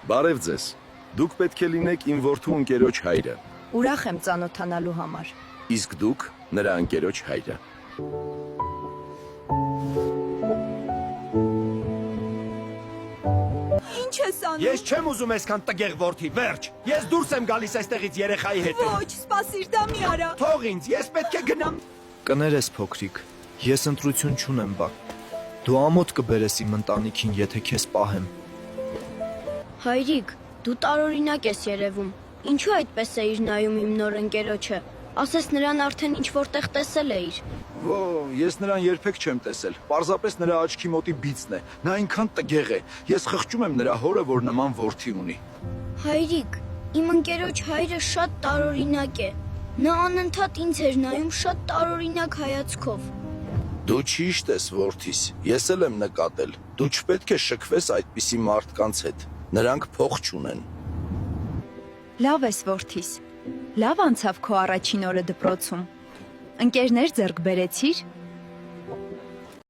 Բարև ձեզ։ Դուք պետք է լինեք իմ որդու ընկերոջ հայրը, Ուրախ եմ ծանոթանալու համար։ իսկ դուք նրա ընկերոջ հայրը։ Ինչ ես անում։ Ես չեմ ուզում այսքան տգեղ որդի, վերջ։ Ես դուրս եմ գալիս այստեղից երեխայի հետ։ Ոչ, սպասիր, դա մի արա։ Թող ինձ, ես պետք է գնամ։ Կներես փոքրիկ, ես ընտրություն չունեմ բա։ Դու ամոթ կբերես իմ ընտանիքին, եթե քեզ պահեմ։ Հայրիկ, դու տարօրինակ ես երևում։ Ինչու այդպես էիր նայում իմ նոր ընկերոջը։ Ասես նրան արդեն ինչ որտեղ տեսել էիր։ Ո, ես նրան երբեք չեմ տեսել։ Պարզապես նրա աչքի մոտի բիծն է։ Նա այնքան տգեղ է։ Ես խղճում եմ նրա հորը, որ նման որդի ունի։ Հայրիկ, իմ ընկերոջ հայրը շատ տարօրինակ է։ Նա անընդհատ ինձ էր նայում շատ տարօրինակ հայացքով։ Դու ճիշտ ես, որդիս։ Ես էլ եմ նկատել։ Դու չպետք է շքվես այդպիսի մարդկանց հետ։ Նրանք փող չունեն։ Լավ ես որդիս։ Լավ անցավ քո առաջին օրը դպրոցում։ Ընկերներ ձեռք բերեցիր։